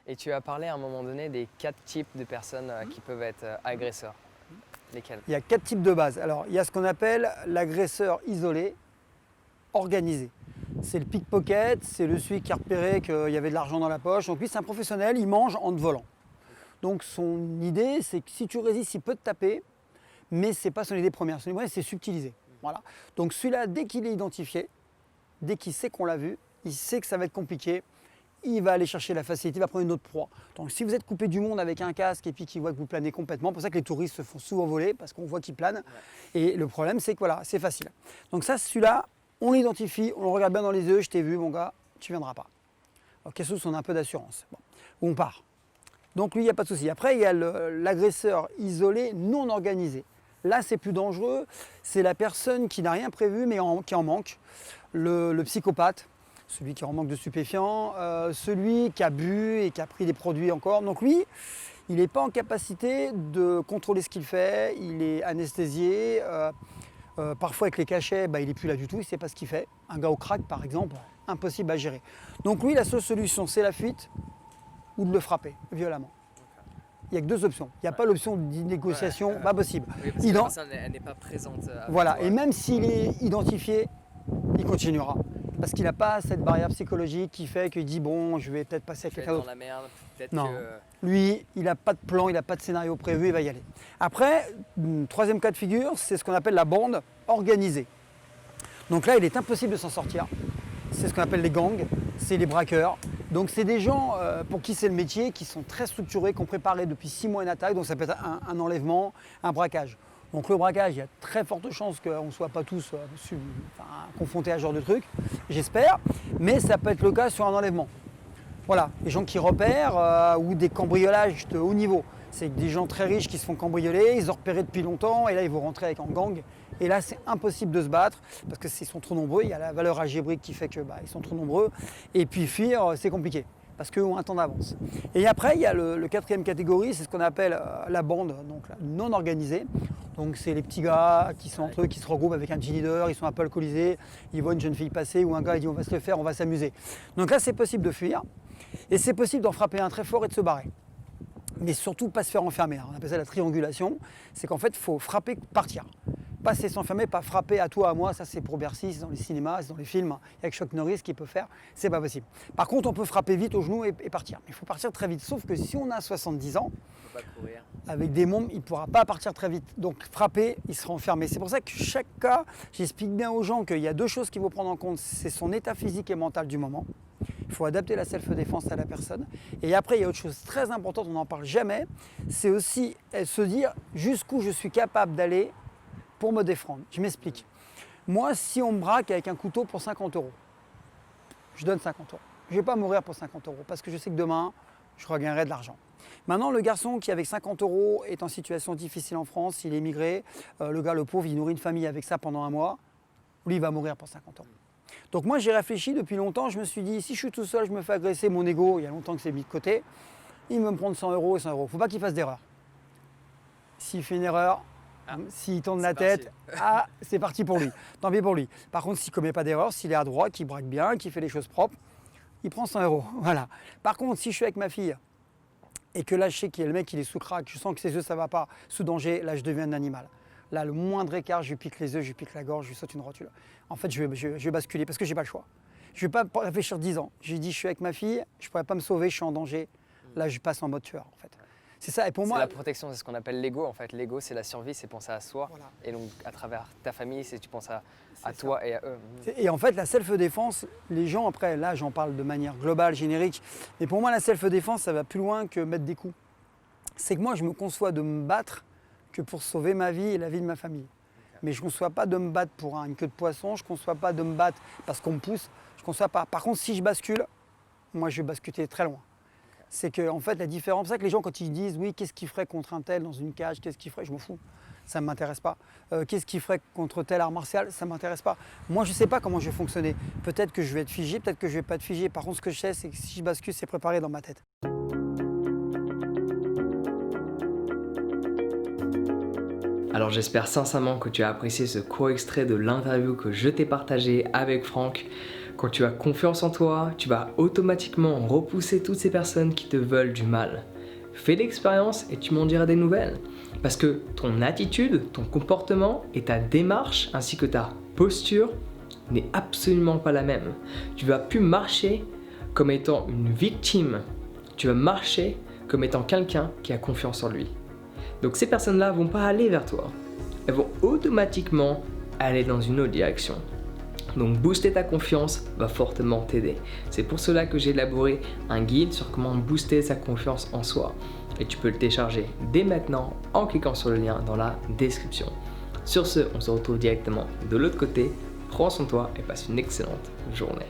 Et tu as parlé à un moment donné des 4 types de personnes qui peuvent être agresseurs. Lesquels? Il y a 4 types de base. Alors, il y a ce qu'on appelle l'agresseur isolé, organisé. C'est le pickpocket, c'est celui qui a repéré qu'il y avait de l'argent dans la poche. Donc lui, c'est un professionnel, il mange en te volant. Donc son idée, c'est que si tu résistes, il peut te taper, mais ce n'est pas son idée première. Son idée première, c'est subtiliser. Voilà. Donc celui-là, dès qu'il est identifié, dès qu'il sait qu'on l'a vu, il sait que ça va être compliqué, il va aller chercher la facilité, il va prendre une autre proie. Donc si vous êtes coupé du monde avec un casque et puis qu'il voit que vous planez complètement, c'est pour ça que les touristes se font souvent voler, parce qu'on voit qu'ils planent. Et le problème, c'est que voilà, c'est facile. Donc ça, celui-là, on l'identifie, on le regarde bien dans les yeux, je t'ai vu mon gars, tu ne viendras pas. Alors qu'est-ce que on a un peu d'assurance. Bon. On part. Donc lui, il n'y a pas de souci. Après, il y a l'agresseur isolé non organisé. Là, c'est plus dangereux. C'est la personne qui n'a rien prévu, mais qui en manque. Le psychopathe, celui qui est en manque de stupéfiants, celui qui a bu et qui a pris des produits encore. Donc lui, il n'est pas en capacité de contrôler ce qu'il fait. Il est anesthésié. Parfois, avec les cachets, il n'est plus là du tout. Il ne sait pas ce qu'il fait. Un gars au crack, par exemple, impossible à gérer. Donc lui, la seule solution, c'est la fuite ou de le frapper violemment. Il n'y a que 2 options. Il n'y a pas l'option de négociation, pas possible. Oui, parce que la personne elle n'est pas présente. Voilà, toi. et même s'il est identifié, il continuera. Parce qu'il n'a pas cette barrière psychologique qui fait qu'il dit bon, je vais peut-être passer à quelqu'un d'autre. Dans la merde, peut-être Non. que... Lui, il n'a pas de plan, il n'a pas de scénario prévu, il va y aller. Après, troisième cas de figure, c'est ce qu'on appelle la bande organisée. Donc là, il est impossible de s'en sortir. C'est ce qu'on appelle les gangs, c'est les braqueurs. Donc c'est des gens pour qui c'est le métier, qui sont très structurés, qui ont préparé depuis 6 mois une attaque. Donc ça peut être un enlèvement, un braquage. Donc le braquage, il y a très forte chance qu'on ne soit pas tous confrontés à ce genre de truc, j'espère. Mais ça peut être le cas sur un enlèvement. Voilà, des gens qui repèrent ou des cambriolages de haut niveau. C'est des gens très riches qui se font cambrioler, ils ont repéré depuis longtemps et là ils vont rentrer avec en gang. Et là c'est impossible de se battre parce que s'ils sont trop nombreux, il y a la valeur algébrique qui fait que ils sont trop nombreux. Et puis fuir, c'est compliqué parce qu'eux ont un temps d'avance. Et après il y a le 4e catégorie, c'est ce qu'on appelle la bande, donc non organisée. Donc c'est les petits gars qui sont entre eux, qui se regroupent avec un petit leader, ils sont un peu alcoolisés, ils voient une jeune fille passer ou un gars il dit on va se le faire, on va s'amuser. Donc là c'est possible de fuir et c'est possible d'en frapper un très fort et de se barrer. Mais surtout pas se faire enfermer. On appelle ça la triangulation. C'est qu'en fait, il faut frapper, partir. Pas se laisser enfermer, pas frapper à toi, à moi. Ça, c'est pour Bercy, c'est dans les cinémas, c'est dans les films. Avec Chuck Norris qui peut faire, c'est pas possible. Par contre, on peut frapper vite au genou et partir. Mais il faut partir très vite. Sauf que si on a 70 ans, Faut pas courir. avec des mômes, il ne pourra pas partir très vite. Donc frapper, il sera enfermé. C'est pour ça que chaque cas, j'explique bien aux gens qu'il y a 2 choses qu'il faut prendre en compte. C'est son état physique et mental du moment. Il faut adapter la self-défense à la personne. Et après, il y a autre chose très importante, on n'en parle jamais, c'est aussi se dire jusqu'où je suis capable d'aller pour me défendre. Je m'explique. Moi, si on me braque avec un couteau pour 50 €, je donne 50 €. Je ne vais pas mourir pour 50 € parce que je sais que demain, je regagnerai de l'argent. Maintenant, le garçon qui, avec 50 € est en situation difficile en France, il est immigré, le gars, le pauvre, il nourrit une famille avec ça pendant un mois, lui, il va mourir pour 50 €. Donc moi, j'ai réfléchi depuis longtemps, je me suis dit, si je suis tout seul, je me fais agresser, mon ego, il y a longtemps que c'est mis de côté, il va me prendre 100 € et 100 €. Il ne faut pas qu'il fasse d'erreur. S'il fait une erreur, s'il tourne la tête, c'est parti pour lui. Tant pis pour lui. Par contre, s'il ne commet pas d'erreur, s'il est à droit, qu'il braque bien, qu'il fait les choses propres, il prend 100 €. Voilà. Par contre, si je suis avec ma fille et que là, je sais qu'il y a le mec, il est sous crack, je sens que ses yeux, ça ne va pas, sous danger, là, je deviens un animal. Là, le moindre écart, je lui pique les yeux, je lui pique la gorge, je lui saute une rotule. En fait, je vais basculer parce que je n'ai pas le choix. Je ne vais pas réfléchir 10 ans. J'ai dit, je suis avec ma fille, je ne pourrais pas me sauver, je suis en danger. Là, je passe en mode tueur, en fait. C'est ça, et pour moi... C'est la protection, c'est ce qu'on appelle l'ego, en fait. L'ego, c'est la survie, c'est penser à soi. Voilà. Et donc, à travers ta famille, c'est tu penses à toi et à eux. Et en fait, la self-défense, les gens, après, là, j'en parle de manière globale, générique, mais pour moi, la self-défense, ça va plus loin que mettre des coups. C'est que moi, je me conçois de me battre que pour sauver ma vie et la vie de ma famille. Mais je ne conçois pas de me battre pour une queue de poisson, je ne conçois pas de me battre parce qu'on me pousse, je ne conçois pas. Par contre, si je bascule, moi, je vais basculer très loin. C'est que, en fait, la différence, c'est ça que les gens, quand ils disent, oui, qu'est-ce qu'il ferait contre un tel dans une cage, qu'est-ce qu'il ferait, je m'en fous, ça ne m'intéresse pas. Qu'est-ce qu'il ferait contre tel art martial, ça ne m'intéresse pas. Moi, je ne sais pas comment je vais fonctionner. Peut-être que je vais être figé, peut-être que je ne vais pas être figé. Par contre, ce que je sais, c'est que si je bascule, c'est préparé dans ma tête. Alors j'espère sincèrement que tu as apprécié ce court extrait de l'interview que je t'ai partagé avec Franck. Quand tu as confiance en toi, tu vas automatiquement repousser toutes ces personnes qui te veulent du mal. Fais l'expérience et tu m'en diras des nouvelles. Parce que ton attitude, ton comportement et ta démarche ainsi que ta posture n'est absolument pas la même. Tu vas plus marcher comme étant une victime. Tu vas marcher comme étant quelqu'un qui a confiance en lui. Donc ces personnes-là vont pas aller vers toi. Elles vont automatiquement aller dans une autre direction. Donc booster ta confiance va fortement t'aider. C'est pour cela que j'ai élaboré un guide sur comment booster sa confiance en soi. Et tu peux le télécharger dès maintenant en cliquant sur le lien dans la description. Sur ce, on se retrouve directement de l'autre côté. Prends soin de toi et passe une excellente journée.